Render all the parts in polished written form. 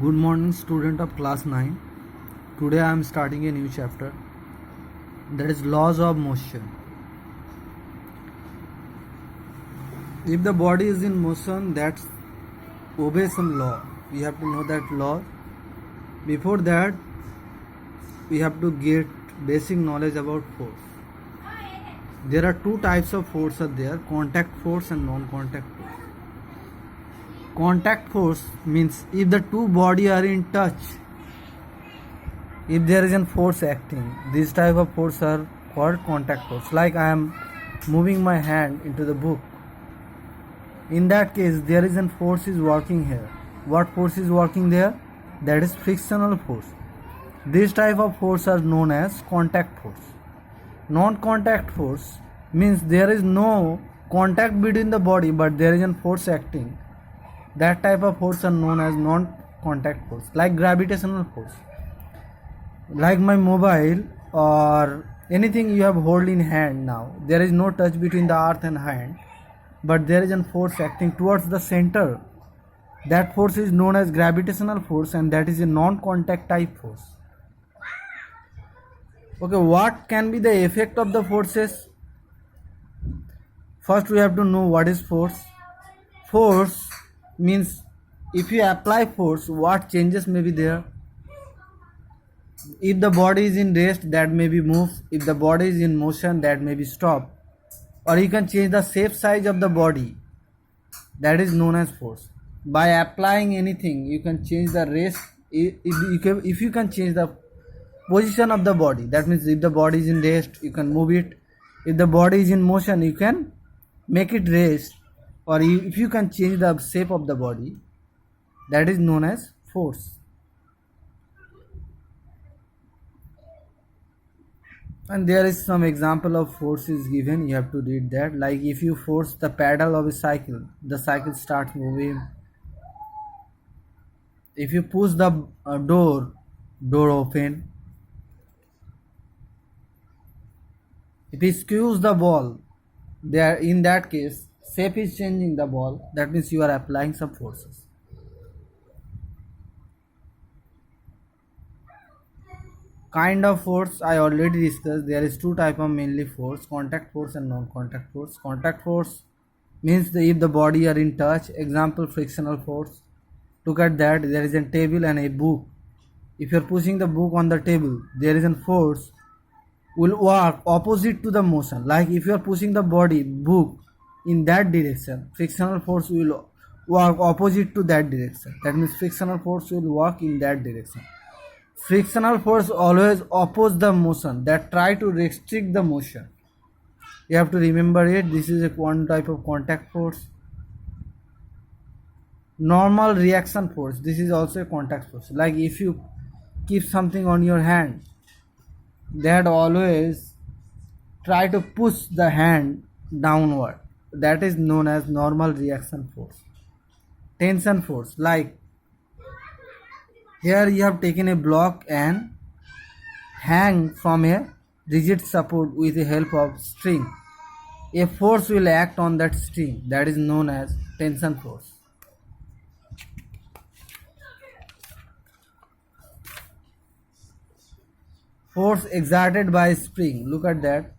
Good morning, student of class 9. Today I am starting a new chapter, that is laws of motion. If the body is in motion, that obeys some law. We have to know that law. Before that, we have to get basic knowledge about force. There are two types of force are there: contact force and non-contact force. Contact force means if the two body are in touch, if there is a force acting, this type of force are called contact force. Like I am moving my hand into the book, in that case there is a force is working here. What force is working there? That is frictional force. This type of force are known as contact force. Non-contact force means there is no contact between the body but there is a force acting. That type of force are known as non-contact force. Like gravitational force, like my mobile or anything you have hold in hand. Now there is no touch between the earth and hand, but there is a force acting towards the center. That force is known as gravitational force, and that is a non-contact type force. Okay, what can be the effect of the forces? First we have to know what is force. Force means if you apply force, what changes may be there. If the body is in rest, that may be moved. If the body is in motion, that may be stopped. Or you can change the shape size of the body. That is known as force. By applying anything, you can change the rest. If you can change the position of the body, that means if the body is in rest, you can move it. If the body is in motion, you can make it rest. Or if you can change the shape of the body, that is known as force. And there is some example of force is given, you have to read that. Like if you force the pedal of a cycle, the cycle starts moving. If you push the door open. If you squeeze the ball, there in that case shape is changing the ball, that means you are applying some forces. Kind of force I already discussed. There is two type of mainly force: contact force and non-contact force. Contact force means if the body are in touch. Example, frictional force. Look at that, there is a table and a book. If you are pushing the book on the table, there is a force will work opposite to the motion. Like if you are pushing the book in that direction, frictional force will work opposite to that direction. That means frictional force will work in that direction. Frictional force always oppose the motion, that try to restrict the motion. You have to remember it. This is one type of contact force. Normal reaction force, this is also a contact force. Like if you keep something on your hand, that always try to push the hand downward, that is known as normal reaction force. Tension force, like here you have taken a block and hang from a rigid support with the help of string. A force will act on that string, that is known as tension force. Force exerted by spring, look at that.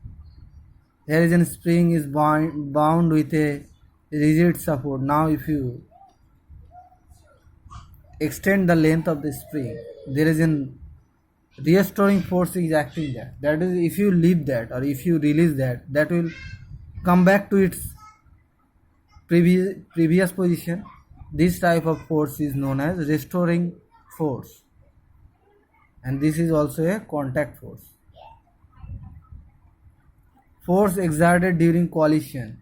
There is a spring is bound with a rigid support. Now if you extend the length of the spring, there is a restoring force is acting there. That is, if you leave that or if you release that, that will come back to its previous position. This type of force is known as restoring force, and this is also a contact force. Force exerted during collision,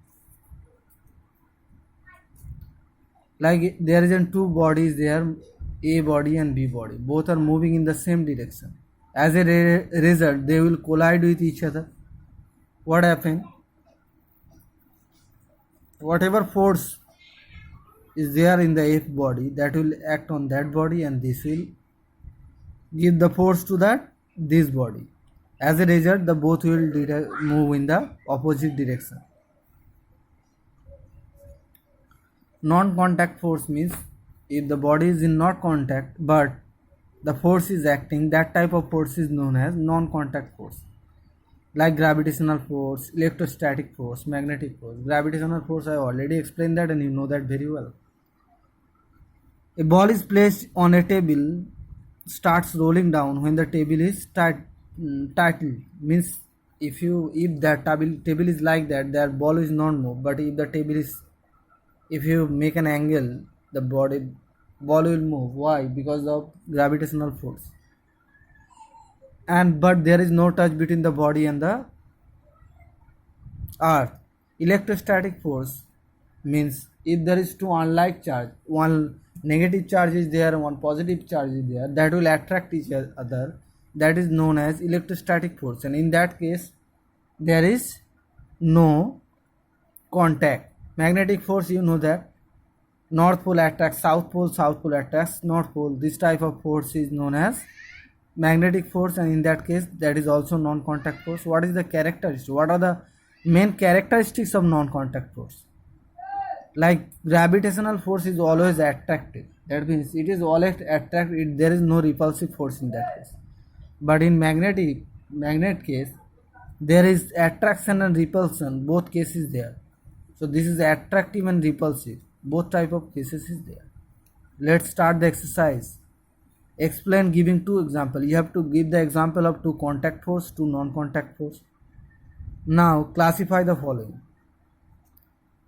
like there is two bodies there, A body and B body, both are moving in the same direction. As a result, they will collide with each other. What happens? Whatever force is there in the F body, that will act on that body, and this will give the force to this body. As a result, the both will move in the opposite direction. Non-contact force means if the body is in not contact but the force is acting, that type of force is known as non-contact force, like gravitational force, electrostatic force, magnetic force. Gravitational force, I already explained that and you know that very well. A ball is placed on a table, starts rolling down when the table is titled. Means if that table is like that, their ball is not move. But if the table is, if you make an angle, the ball will move. Why? Because of gravitational force. And but there is no touch between the body and the earth. Electrostatic force means if there is two unlike charge, one negative charge is there and one positive charge is there, that will attract each other. That is known as electrostatic force, and in that case there is no contact. Magnetic force, you know that north pole attracts south pole attracts north pole. This type of force is known as magnetic force, and in that case that is also non-contact force. What is the characteristic? What are the main characteristics of non-contact force? Like gravitational force is always attractive, that means it is always attractive, there is no repulsive force in that case. But in magnet case, there is attraction and repulsion, both cases there. So this is attractive and repulsive, both type of cases is there. Let's start the exercise. Explain giving two example. You have to give the example of two contact force, two non-contact force. Now classify the following: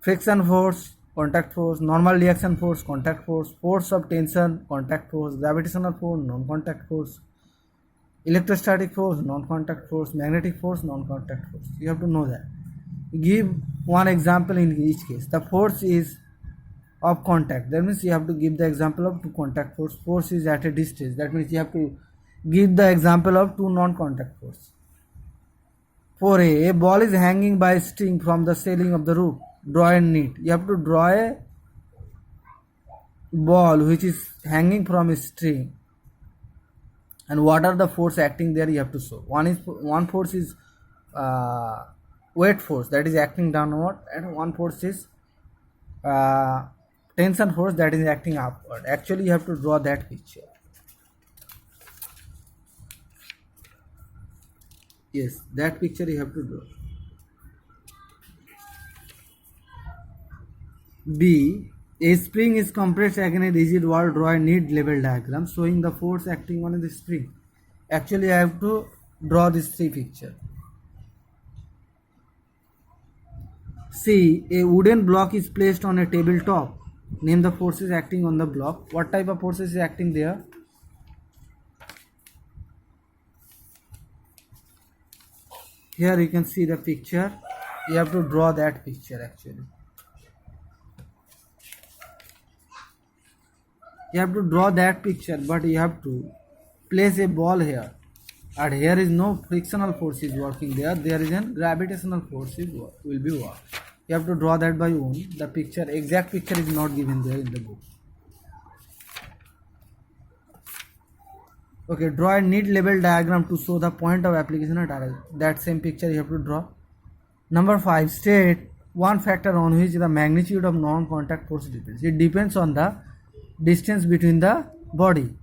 friction force, contact force; normal reaction force, contact force; force of tension, contact force; gravitational force, non-contact force; electrostatic force, non-contact force; magnetic force, non-contact force. You have to know that. Give one example in each case. The force is of contact, that means you have to give the example of two contact force. Force is at a distance, that means you have to give the example of two non-contact force. 4a, a ball is hanging by a string from the ceiling of the roof. Draw and knit. You have to draw a ball which is hanging from a string, and what are the force acting there you have to show. One force is weight force, that is acting downward, and one force is tension force, that is acting upward. Actually you have to draw that picture. Yes, that picture you have to draw. B, a spring is compressed against a rigid wall. Draw a neat level diagram showing the force acting on the spring. Actually I have to draw this three picture. C, a wooden block is placed on a tabletop. Name the forces acting on the block. What type of forces is acting there? Here you can see the picture. You have to draw that picture actually. You have to draw that picture, but you have to place a ball here. And here is no frictional force is working there. There is a gravitational force will be work. You have to draw that by own. The picture, exact picture is not given there in the book. Okay, draw a neat level diagram to show the point of application at RL. That same picture you have to draw. Number 5, state one factor on which the magnitude of non-contact force depends. It depends on the distance between the body.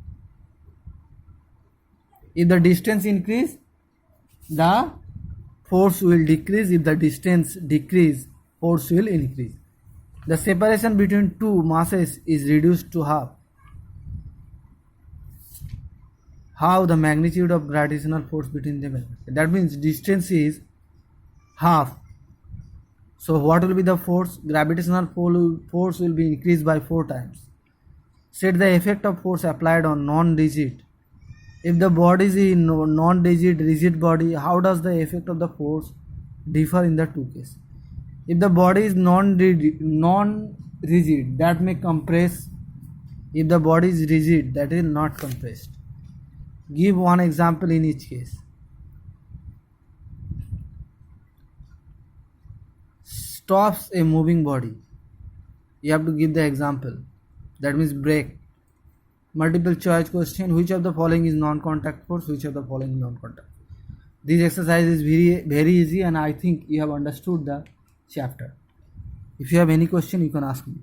If the distance increase, the force will decrease. If the distance decrease, force will increase. The separation between two masses is reduced to half. How? The magnitude of gravitational force between them. That means distance is half. So what will be the force? Gravitational force will be increased by 4 times. Set the effect of force applied on non-rigid. If the body is in non-rigid, rigid body, how does the effect of the force differ in the two cases? If the body is non-rigid, that may compress. If the body is rigid, that is not compressed. Give one example in each case. Stops a moving body. You have to give the example. That means brake. Multiple choice question. Which of the following is non-contact force? Which of the following is non-contact? This exercise is very easy, and I think you have understood the chapter. If you have any question, you can ask me.